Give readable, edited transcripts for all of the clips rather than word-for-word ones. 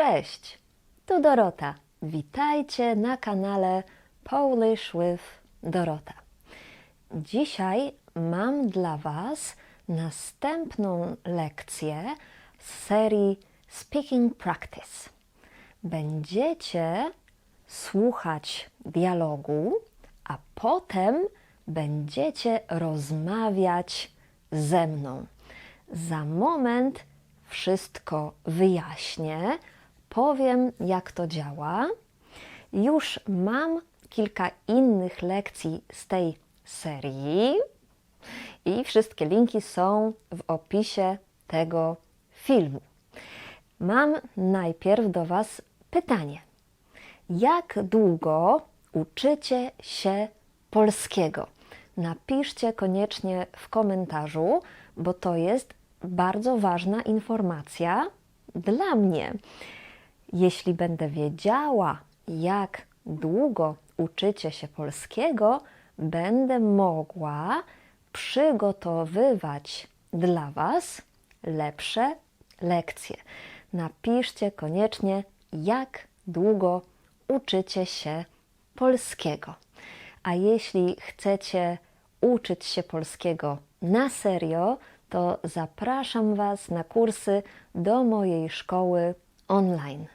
Cześć, tu Dorota. Witajcie na kanale Polish with Dorota. Dzisiaj mam dla Was następną lekcję z serii Speaking Practice. Będziecie słuchać dialogu, a potem będziecie rozmawiać ze mną. Za moment wszystko wyjaśnię, powiem, jak to działa. Już mam kilka innych lekcji z tej serii i wszystkie linki są w opisie tego filmu. Mam najpierw do Was pytanie. Jak długo uczycie się polskiego? Napiszcie koniecznie w komentarzu, bo to jest bardzo ważna informacja dla mnie. Jeśli będę wiedziała, jak długo uczycie się polskiego, będę mogła przygotowywać dla Was lepsze lekcje. Napiszcie koniecznie, jak długo uczycie się polskiego. A jeśli chcecie uczyć się polskiego na serio, to zapraszam Was na kursy do mojej szkoły online.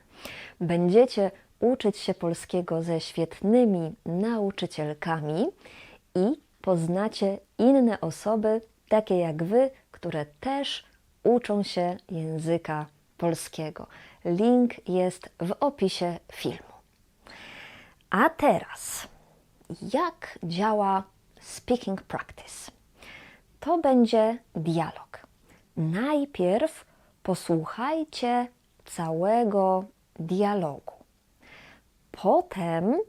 Będziecie uczyć się polskiego ze świetnymi nauczycielkami i poznacie inne osoby, takie jak Wy, które też uczą się języka polskiego. Link jest w opisie filmu. A teraz, jak działa Speaking Practice? To będzie dialog. Najpierw posłuchajcie całego dialogu. Potem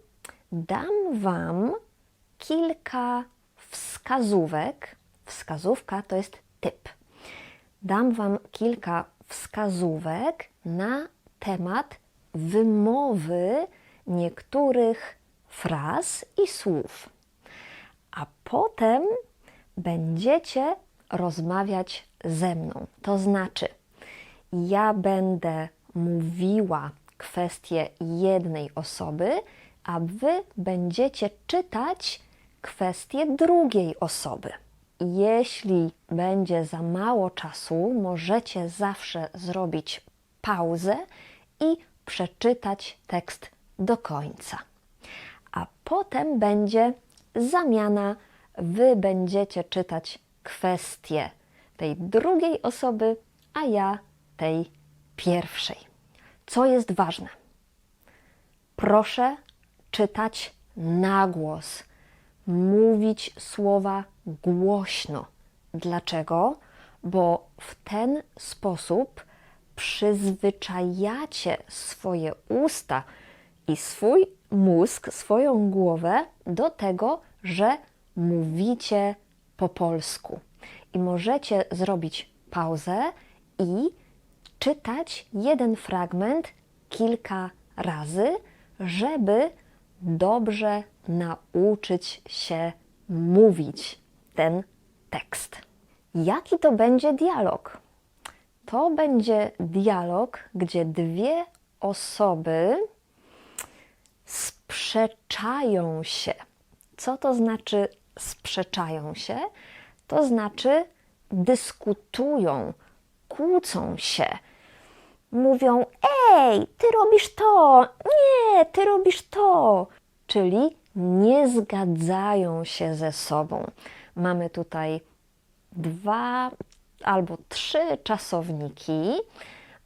dam Wam kilka wskazówek. Wskazówka to jest tip. Dam Wam kilka wskazówek na temat wymowy niektórych fraz i słów. A potem będziecie rozmawiać ze mną. To znaczy, ja będę mówiła kwestię jednej osoby, a Wy będziecie czytać kwestię drugiej osoby. Jeśli będzie za mało czasu, możecie zawsze zrobić pauzę i przeczytać tekst do końca. A potem będzie zamiana. Wy będziecie czytać kwestię tej drugiej osoby, a ja tej pierwszej. Co jest ważne? Proszę czytać na głos, mówić słowa głośno. Dlaczego? Bo w ten sposób przyzwyczajacie swoje usta i swój mózg, swoją głowę do tego, że mówicie po polsku. I możecie zrobić pauzę i czytać jeden fragment kilka razy, żeby dobrze nauczyć się mówić ten tekst. Jaki to będzie dialog? To będzie dialog, gdzie dwie osoby sprzeczają się. Co to znaczy sprzeczają się? To znaczy dyskutują, kłócą się. Mówią, ej, ty robisz to, nie, ty robisz to. Czyli nie zgadzają się ze sobą. Mamy tutaj 2 albo 3 czasowniki.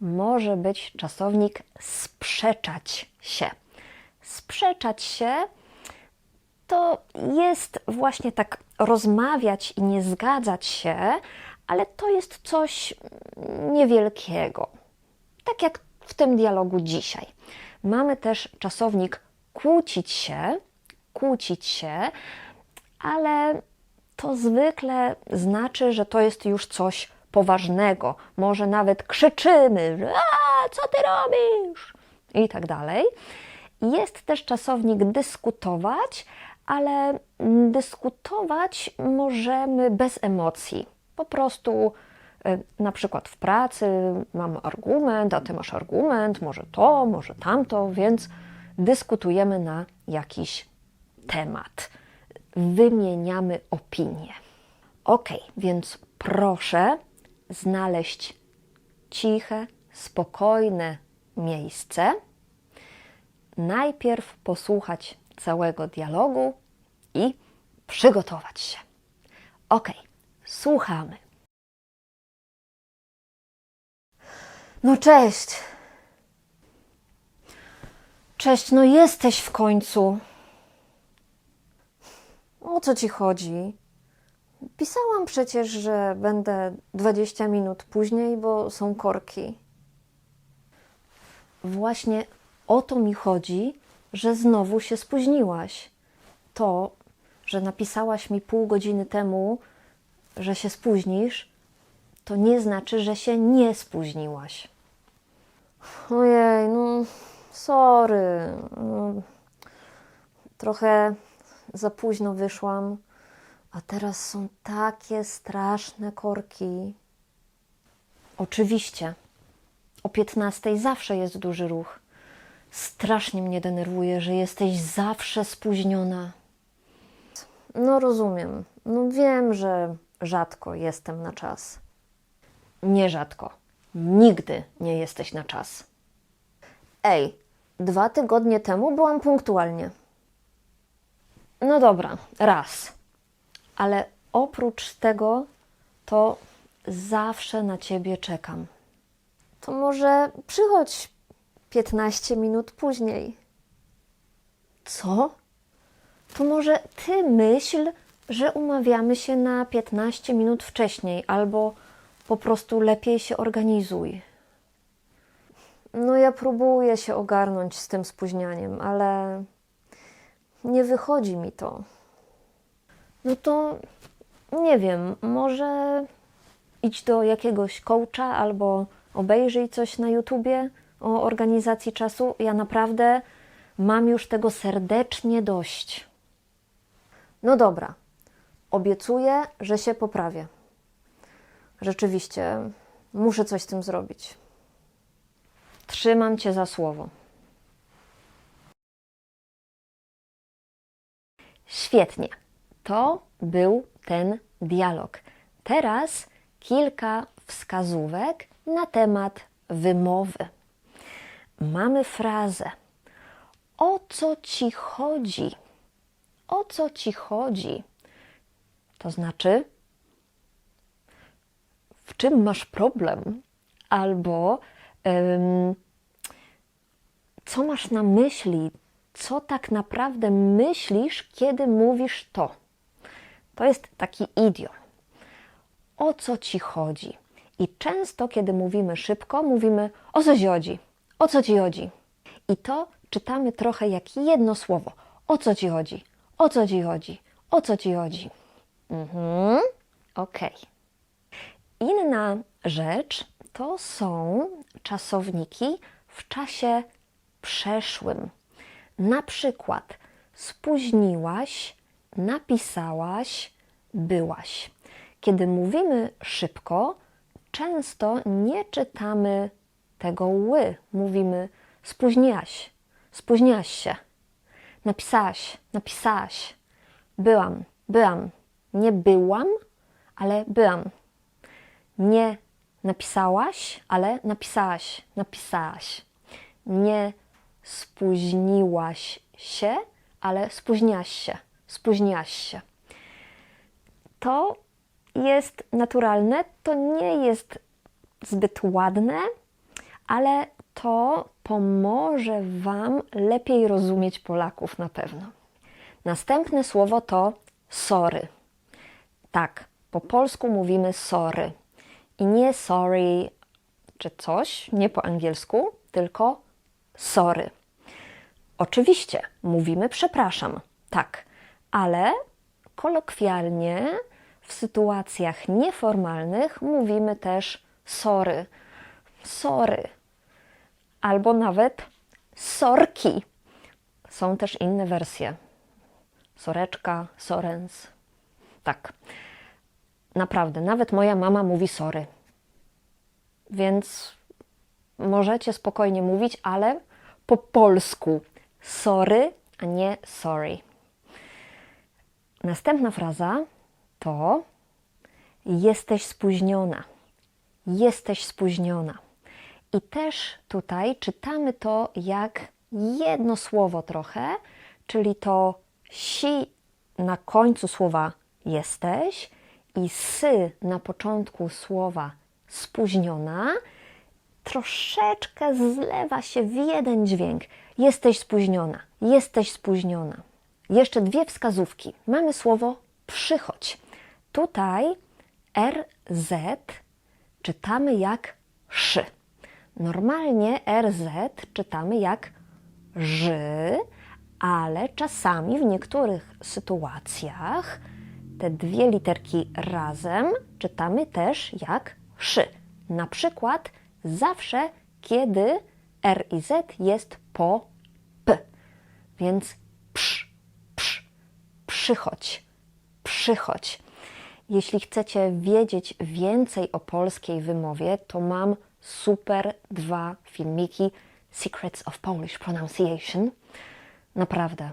Może być czasownik sprzeczać się. Sprzeczać się to jest właśnie tak rozmawiać i nie zgadzać się, ale to jest coś niewielkiego. Tak jak w tym dialogu dzisiaj. Mamy też czasownik kłócić się, ale to zwykle znaczy, że to jest już coś poważnego. Może nawet krzyczymy, że co ty robisz? I tak dalej. Jest też czasownik dyskutować, ale dyskutować możemy bez emocji. Po prostu Na przykład w pracy mam argument, a ty masz argument, może to, może tamto, więc dyskutujemy na jakiś temat. Wymieniamy opinie. Ok, więc proszę znaleźć ciche, spokojne miejsce. Najpierw posłuchać całego dialogu i przygotować się. Ok, słuchamy. No cześć. Cześć, no jesteś w końcu. O co ci chodzi? Pisałam przecież, że będę 20 minut później, bo są korki. Właśnie o to mi chodzi, że znowu się spóźniłaś. To, że napisałaś mi pół godziny temu, że się spóźnisz, to nie znaczy, że się nie spóźniłaś. Ojej, no sorry. No, trochę za późno wyszłam, a teraz są takie straszne korki. Oczywiście, o 15 zawsze jest duży ruch. Strasznie mnie denerwuje, że jesteś zawsze spóźniona. No rozumiem. No wiem, że rzadko jestem na czas. Nierzadko. Nigdy nie jesteś na czas. Ej, 2 tygodnie temu byłam punktualnie. No dobra, raz. Ale oprócz tego to zawsze na ciebie czekam. To może przychodź 15 minut później. Co? To może ty myśl, że umawiamy się na 15 minut wcześniej, albo po prostu lepiej się organizuj. No ja próbuję się ogarnąć z tym spóźnianiem, ale nie wychodzi mi to. No to nie wiem, może idź do jakiegoś coacha albo obejrzyj coś na YouTubie o organizacji czasu. Ja naprawdę mam już tego serdecznie dość. No dobra, obiecuję, że się poprawię. Rzeczywiście, muszę coś z tym zrobić. Trzymam cię za słowo. Świetnie. To był ten dialog. Teraz kilka wskazówek na temat wymowy. Mamy frazę. O co ci chodzi? O co ci chodzi? To znaczy, w czym masz problem? Albo co masz na myśli? Co tak naprawdę myślisz, kiedy mówisz to? To jest taki idiom. O co ci chodzi? I często, kiedy mówimy szybko, mówimy o co ci chodzi? O co ci chodzi? I to czytamy trochę jak jedno słowo. O co ci chodzi? O co ci chodzi? O co ci chodzi? Okej. Inna rzecz to są czasowniki w czasie przeszłym. Na przykład spóźniłaś, napisałaś, byłaś. Kiedy mówimy szybko, często nie czytamy tego ły. Mówimy spóźniłaś, spóźniłaś się, napisałaś, napisałaś, byłam, byłam. Nie byłam, ale byłam. Nie napisałaś, ale napisałaś, napisałaś. Nie spóźniłaś się, ale spóźniałaś się, spóźniłaś się. To jest naturalne, to nie jest zbyt ładne, ale to pomoże Wam lepiej rozumieć Polaków na pewno. Następne słowo to sorry. Tak, po polsku mówimy sorry. I nie sorry czy coś, nie po angielsku, tylko sorry. Oczywiście mówimy przepraszam, tak, ale kolokwialnie w sytuacjach nieformalnych mówimy też sorry, sorry, albo nawet sorki. Są też inne wersje. Soreczka, sorens. Tak, naprawdę, nawet moja mama mówi sorry. więc możecie spokojnie mówić, ale po polsku. Sorry, a nie sorry. Następna fraza to jesteś spóźniona. Jesteś spóźniona. I też tutaj czytamy to jak jedno słowo trochę, czyli to si na końcu słowa jesteś i sy na początku słowa spóźniona troszeczkę zlewa się w jeden dźwięk. Jesteś spóźniona, jesteś spóźniona. Jeszcze dwie wskazówki. Mamy słowo przychodź. Tutaj RZ czytamy jak szy. Normalnie RZ czytamy jak ży, ale czasami w niektórych sytuacjach te dwie literki razem czytamy też jak szy. Na przykład zawsze, kiedy R i Z jest po P. Więc przychodź, przychodź. Jeśli chcecie wiedzieć więcej o polskiej wymowie, to mam super 2 filmiki Secrets of Polish Pronunciation. Naprawdę,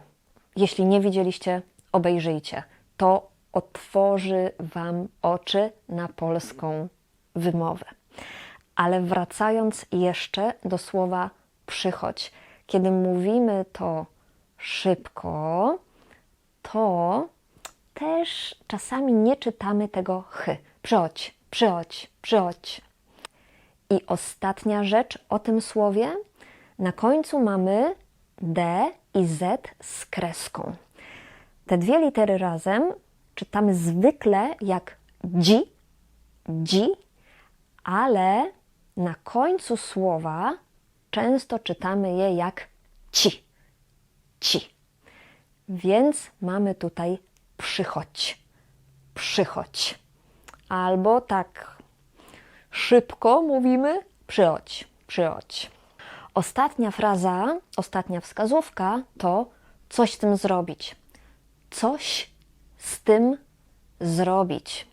jeśli nie widzieliście, obejrzyjcie. To otworzy Wam oczy na polską wymowę. Ale wracając jeszcze do słowa przychodź. Kiedy mówimy to szybko, to też czasami nie czytamy tego chy. Przychodź, przychodź, przychodź. I ostatnia rzecz o tym słowie. Na końcu mamy D i Z z kreską. Te dwie litery razem czytamy zwykle jak dzi, dzi, ale na końcu słowa często czytamy je jak ci, ci. Więc mamy tutaj przychodź, przychodź. Albo tak szybko mówimy przychodź, przychodź. Ostatnia fraza, ostatnia wskazówka to coś z tym zrobić. Coś z tym zrobić.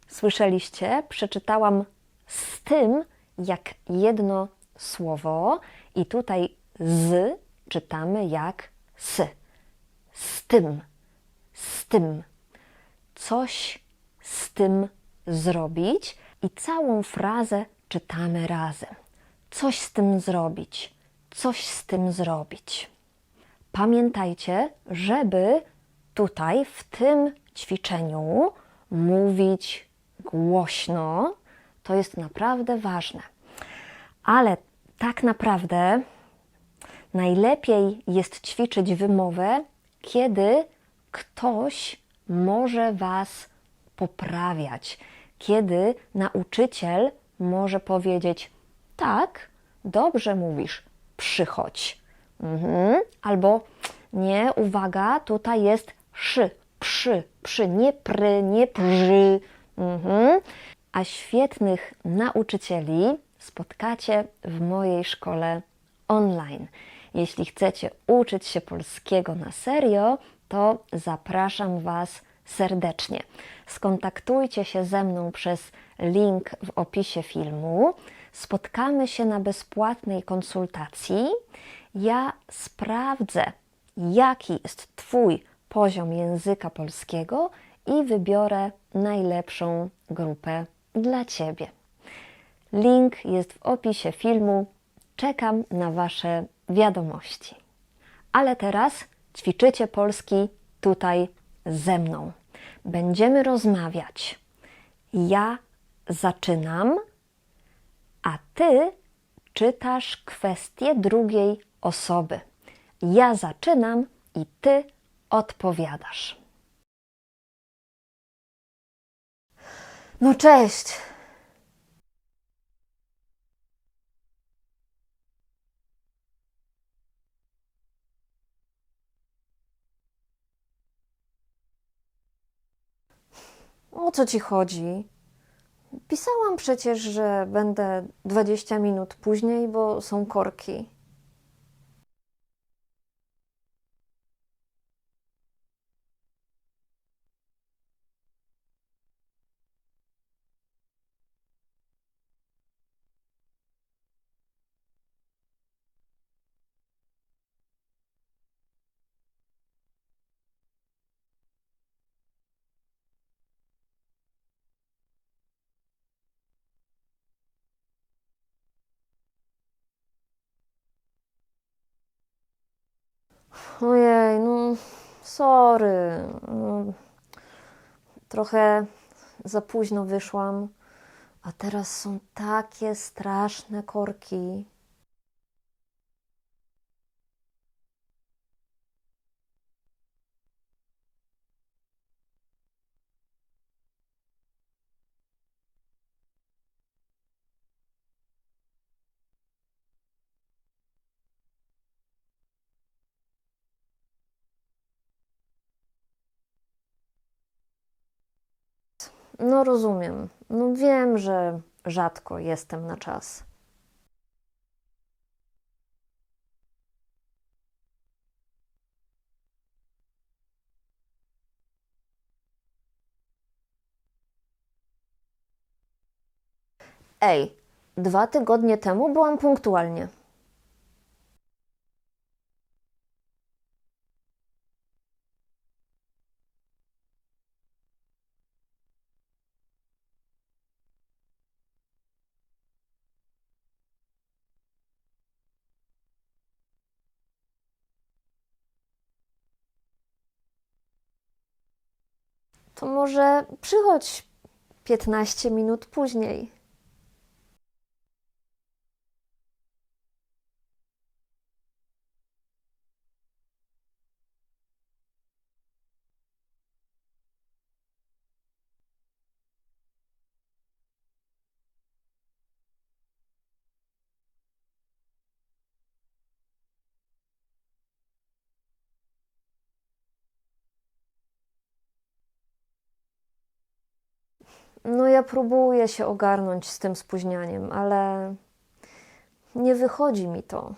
Słyszeliście? Przeczytałam z tym jak jedno słowo i tutaj z czytamy jak s. Z tym, z tym. Coś z tym zrobić i całą frazę czytamy razem. Coś z tym zrobić, coś z tym zrobić. Pamiętajcie, żeby tutaj w tym ćwiczeniu mówić głośno. To jest naprawdę ważne. Ale tak naprawdę najlepiej jest ćwiczyć wymowę, kiedy ktoś może Was poprawiać. Kiedy nauczyciel może powiedzieć: tak, dobrze mówisz, przychodź. Albo nie, uwaga, tutaj jest szy, przy, nie pry, nie przy. A świetnych nauczycieli spotkacie w mojej szkole online. Jeśli chcecie uczyć się polskiego na serio, to zapraszam Was serdecznie. Skontaktujcie się ze mną przez link w opisie filmu. Spotkamy się na bezpłatnej konsultacji. Ja sprawdzę, jaki jest Twój poziom języka polskiego i wybiorę najlepszą grupę dla Ciebie. Link jest w opisie filmu. Czekam na Wasze wiadomości. Ale teraz ćwiczycie polski tutaj ze mną. Będziemy rozmawiać. Ja zaczynam, a Ty czytasz kwestię drugiej osoby. Ja zaczynam i Ty odpowiadasz. No cześć! O co Ci chodzi? Pisałam przecież, że będę 20 minut później, bo są korki. Ojej, no sorry. Trochę za późno wyszłam, a teraz są takie straszne korki. No rozumiem. No wiem, że rzadko jestem na czas. Ej, 2 tygodnie temu byłam punktualnie. To może przychodź 15 minut później. No ja próbuję się ogarnąć z tym spóźnianiem, ale nie wychodzi mi to.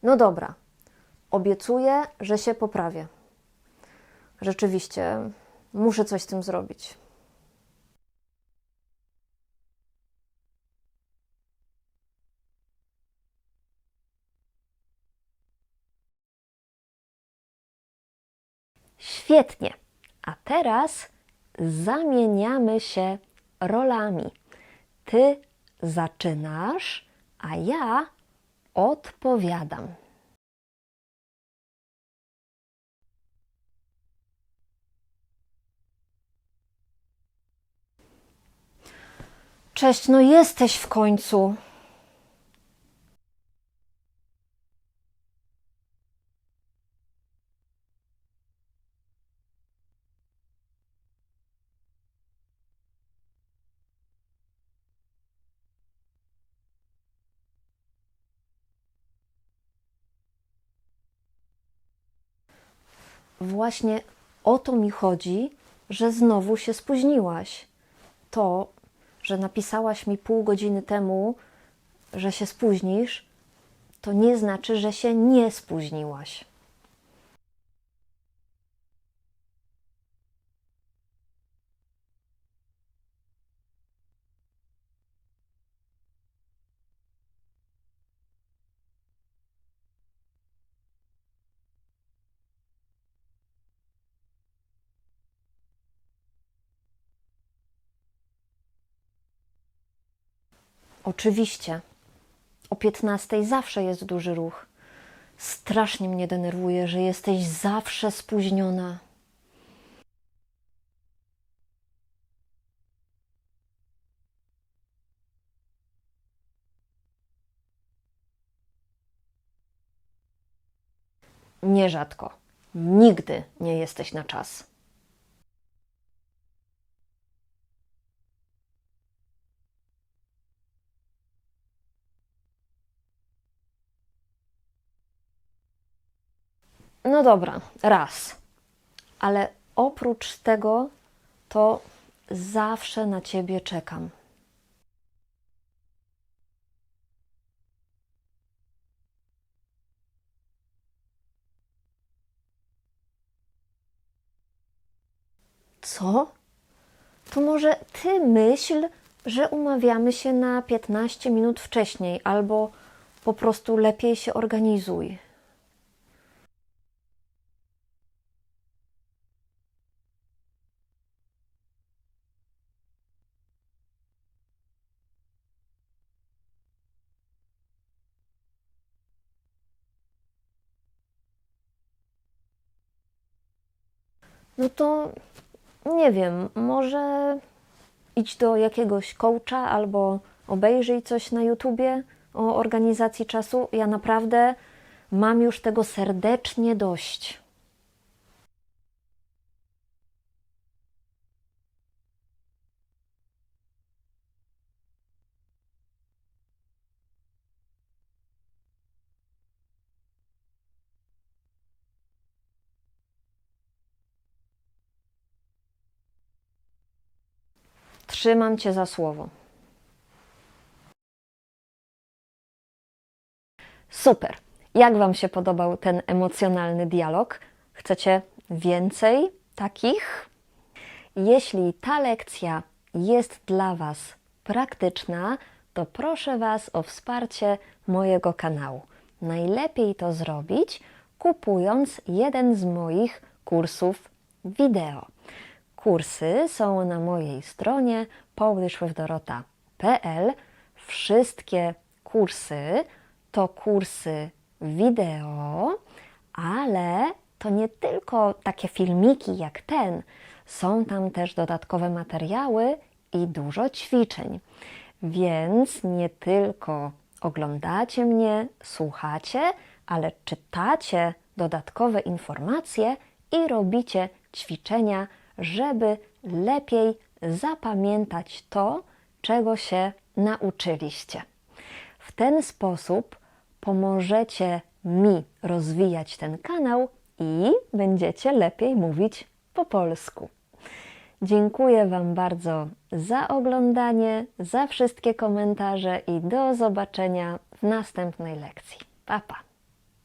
No dobra, obiecuję, że się poprawię. Rzeczywiście, muszę coś z tym zrobić. Świetnie. A teraz zamieniamy się rolami. Ty zaczynasz, a ja odpowiadam. Cześć, no jesteś w końcu. Właśnie o to mi chodzi, że znowu się spóźniłaś. To, że napisałaś mi pół godziny temu, że się spóźnisz, to nie znaczy, że się nie spóźniłaś. Oczywiście, o 15 zawsze jest duży ruch. Strasznie mnie denerwuje, że jesteś zawsze spóźniona. Nierzadko. Nigdy nie jesteś na czas. No dobra, raz. Ale oprócz tego, to zawsze na ciebie czekam. Co? To może ty myśl, że umawiamy się na 15 minut wcześniej, albo po prostu lepiej się organizuj. No to nie wiem, może idź do jakiegoś coacha albo obejrzyj coś na YouTubie o organizacji czasu. Ja naprawdę mam już tego serdecznie dość. Trzymam cię za słowo. Super! Jak Wam się podobał ten emocjonalny dialog? Chcecie więcej takich? Jeśli ta lekcja jest dla Was praktyczna, to proszę Was o wsparcie mojego kanału. Najlepiej to zrobić, kupując jeden z moich kursów wideo. Kursy są na mojej stronie polishwithdorota.pl. Wszystkie kursy to kursy wideo, ale to nie tylko takie filmiki jak ten. Są tam też dodatkowe materiały i dużo ćwiczeń. Więc nie tylko oglądacie mnie, słuchacie, ale czytacie dodatkowe informacje i robicie ćwiczenia, żeby lepiej zapamiętać to, czego się nauczyliście. W ten sposób pomożecie mi rozwijać ten kanał i będziecie lepiej mówić po polsku. Dziękuję Wam bardzo za oglądanie, za wszystkie komentarze i do zobaczenia w następnej lekcji. Pa, pa!